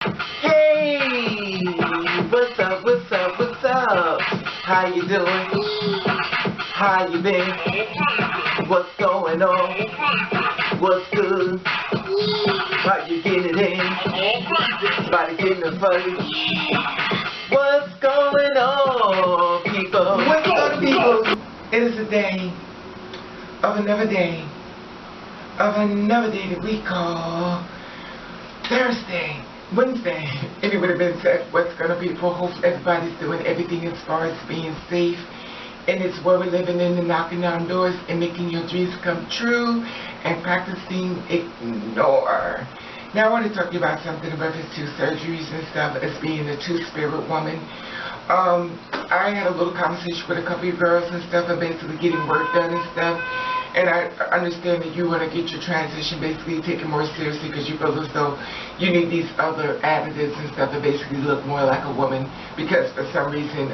Hey, what's up, what's up, what's up? How you doing? How you been? What's going on? What's good? How you getting it in? Body getting it funny? What's going on, people? What's up, people? It is a day of another day that we call Thursday. Wednesday, and it would have been said what's going to be for. Hopefully everybody's doing everything as far as being safe, and it's where we're living in and knocking down doors and making your dreams come true and practicing ignore. Now I want to talk to you about something about his two surgeries and stuff as being a two-spirit woman. I had a little conversation with a couple of girls and stuff and basically getting work done and stuff. And I understand that you want to get your transition basically taken more seriously because you feel as though you need these other additives and stuff to basically look more like a woman because for some reason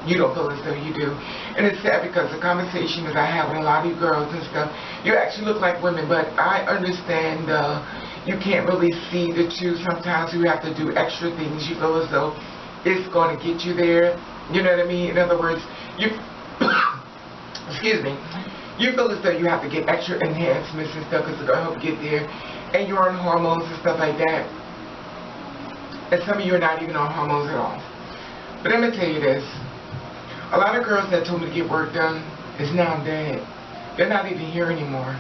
you don't feel as though you do. And it's sad because the conversation that I have with a lot of you girls and stuff, you actually look like women, but I understand you can't really see the two. Sometimes you have to do extra things. You feel as though it's going to get you there. You know what I mean? In other words, you excuse me. You feel as though you have to get extra enhancements and stuff because it's going to help you get there. And you're on hormones and stuff like that. And some of you are not even on hormones at all. But I'm going to tell you this. A lot of girls that told me to get work done is now dead. They're not even here anymore.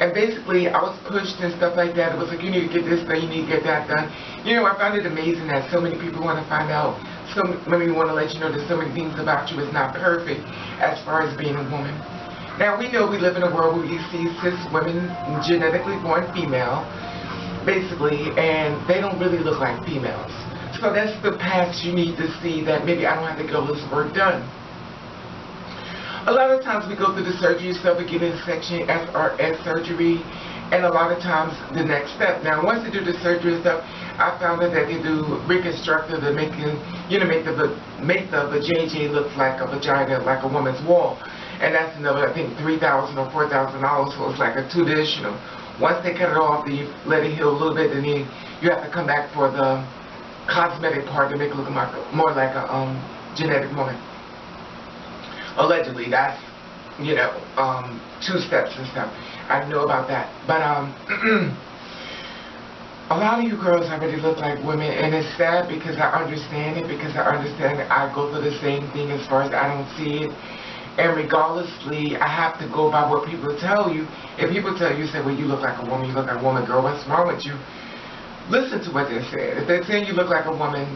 And basically, I was pushed and stuff like that. It was like, you need to get this done, you need to get that done. You know, I found it amazing that so many people want to find out. So many want to let you know that so many things about you is not perfect as far as being a woman. Now, we know we live in a world where you see cis women, genetically born female, basically, and they don't really look like females. So that's the path you need to see that maybe I don't have to get all this work done. A lot of times we go through the surgery stuff, we get in section SRS surgery, and a lot of times the next step. Now, once they do the surgery stuff, I found out that they do reconstructive to make the vajayjay look like a vagina, like a woman's wall. And that's another, I think, $3,000 or $4,000, so it's like a two-dimensional. Once they cut it off, then you let it heal a little bit, and then you have to come back for the cosmetic part to make it look more like a genetic woman. Allegedly, that's, you know, 2 steps and stuff. I know about that. But a lot of you girls already look like women, and it's sad because I understand it, because I understand that I go through the same thing as far as I don't see it. And regardlessly, I have to go by what people tell you. If people tell you, say, well, you look like a woman, you look like a woman, girl, what's wrong with you? Listen to what they're saying. If they're saying you look like a woman,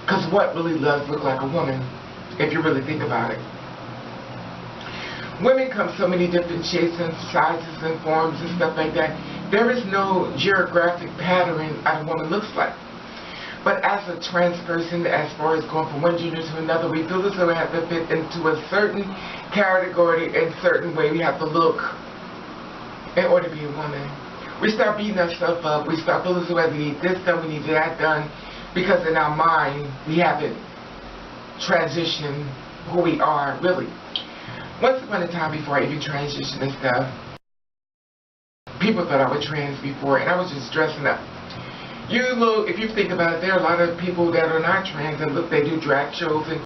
because what really does look like a woman, if you really think about it? Women come so many different shapes and sizes and forms and stuff like that. There is no geographic pattern a woman looks like. But as a trans person, as far as going from one gender to another, we feel as though we have to fit into a certain category in a certain way. We have to look in order to be a woman. We start beating ourselves up. We start feeling as though we need this done, we need that done, because in our mind, we haven't transitioned who we are, really. Once upon a time, before I even transitioned and stuff, people thought I was trans before, and I was just dressing up. If you think about it, there are a lot of people that are not trans and look, they do drag shows and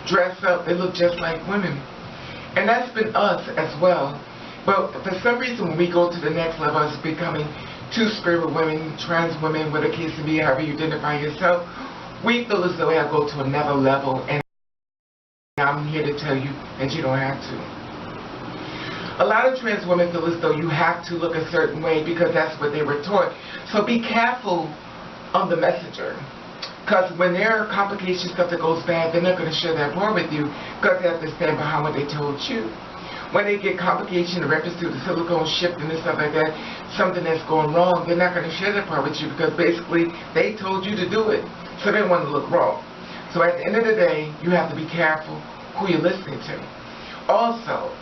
dress up, they look just like women. And that's been us as well. But for some reason, when we go to the next level, it's becoming two-spirit women, trans women, whatever the case may be, however you identify yourself, we feel as though we have to go to another level, and I'm here to tell you that you don't have to. A lot of trans women feel as though you have to look a certain way because that's what they were taught. So be careful of the messenger. Because when there are complications, stuff that goes bad, they're not going to share that part with you because they have to stand behind what they told you. When they get complications in reference to the silicone shifting and stuff like that, something that's going wrong, they're not going to share that part with you because basically they told you to do it. So they want to look wrong. So at the end of the day, you have to be careful who you're listening to. Also,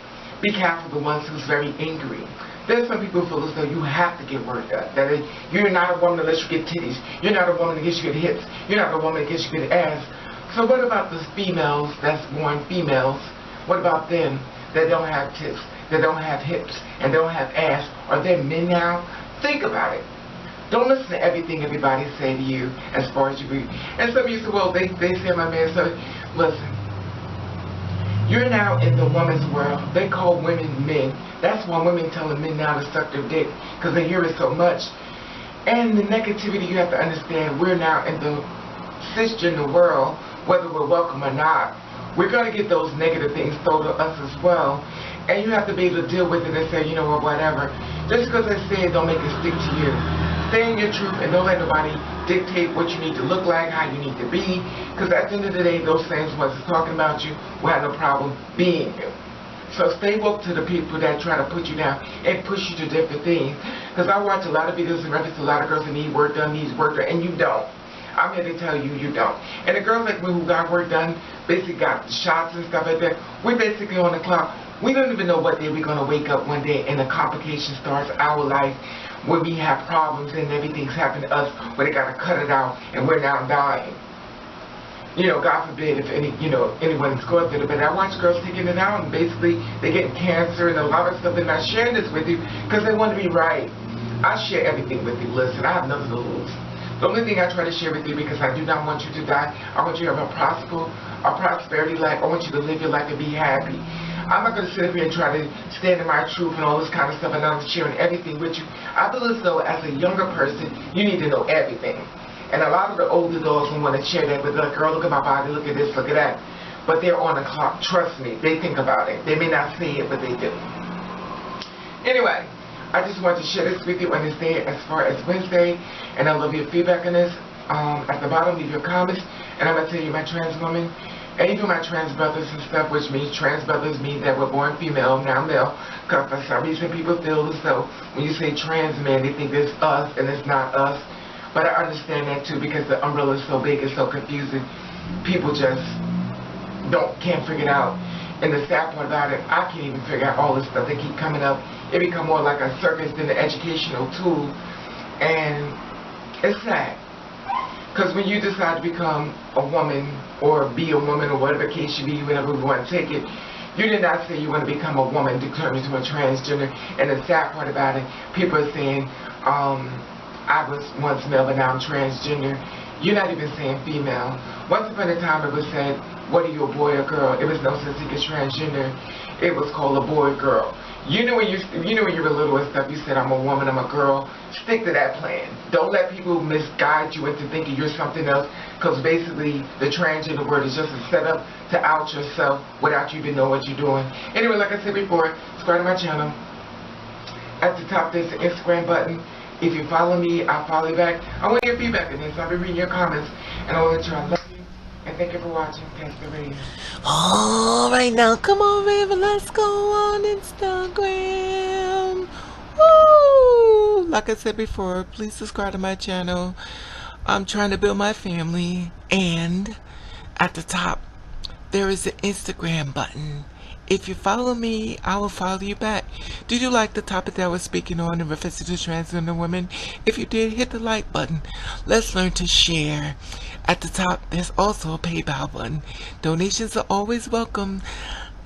be careful the ones who's very angry. There's some people who feel as though you have to get work done. That is, you're not a woman unless you get titties. You're not a woman unless you get hips. You're not a woman unless you get ass. So what about the females that's born females? What about them that don't have tits? that don't have hips and don't have ass, are they men now? Think about it. Don't listen to everything everybody say to you as far as you read. And some of you say, well, they say my man, so listen. You're now in the woman's world. They call women men. That's why women telling men now to suck their dick, because they hear it so much. And the negativity, you have to understand, we're now in the cisgender world, whether we're welcome or not. We're going to get those negative things thrown to us as well. And you have to be able to deal with it and say, you know what, whatever. Just because I say it, don't make it stick to you. Stay in your truth and don't let nobody dictate what you need to look like, how you need to be. Because at the end of the day, those same ones talking about you will have no problem being you. So stay woke to the people that try to put you down and push you to different things. Because I watch a lot of videos and reference to a lot of girls that need work done, and you don't. I'm here to tell you, you don't. And the girls like me who got work done, basically got shots and stuff like that, we're basically on the clock. We don't even know what day we're going to wake up one day and the complication starts our life, where we have problems and everything's happened to us, where they got to cut it out and we're now dying. You know, God forbid if anyone's going through it, but I watch girls taking it out and basically they get cancer and a lot of stuff. They're not sharing this with you because they want to be right. I share everything with you. Listen, I have nothing to lose. The only thing I try to share with you, because I do not want you to die, I want you to have a prosperity life. I want you to live your life and be happy. I'm not going to sit up here and try to stand in my truth and all this kind of stuff, and I'm sharing everything with you. I feel as though as a younger person, you need to know everything. And a lot of the older dogs don't want to share that, but they're like, girl, look at my body, look at this, look at that. But they're on the clock. Trust me, they think about it. They may not say it, but they do. Anyway, I just wanted to share this with you on this day as far as Wednesday, and I love your feedback on this. At the bottom, leave your comments, and I'm going to tell you my trans woman, and even my trans brothers and stuff, which means trans brothers mean that we're born female, now male, because for some reason people feel as though when you say trans man, they think it's us, and it's not us. But I understand that too, because the umbrella is so big, it's so confusing. People just can't figure it out. And the sad part about it, I can't even figure out all this stuff that keep coming up. It become more like a circus than an educational tool. And it's sad. Because when you decide to become a woman, or be a woman, or whatever the case you be, whatever we want to take it, you did not say you want to become a woman to turn into a transgender. And the sad part about it, people are saying, I was once male, but now I'm transgender. You're not even saying female. Once upon a time, it was said, what are you, a boy or girl? It was no such thing as transgender. It was called a boy, girl. You know when you were little and stuff, you said, I'm a woman, I'm a girl. Stick to that plan. Don't let people misguide you into thinking you're something else, because basically the transgender word is just a setup to out yourself without you even know what you're doing. Anyway, like I said before, subscribe to my channel. At the top, there's the Instagram button. If you follow me, I'll follow you back. I want your feedback on this. I'll be reading your comments. And I want to let you know I love you. And thank you for watching Past the Radio. Alright, now come on, Raven. Let's go on Instagram. Woo! Like I said before, please subscribe to my channel. I'm trying to build my family. And at the top, there is an Instagram button. If you follow me, I will follow you back. Did you like the topic that I was speaking on in reference to transgender women? If you did, hit the like button. Let's learn to share. At the top, there's also a PayPal button. Donations are always welcome.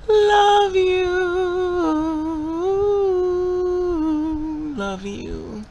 Love you. Love you.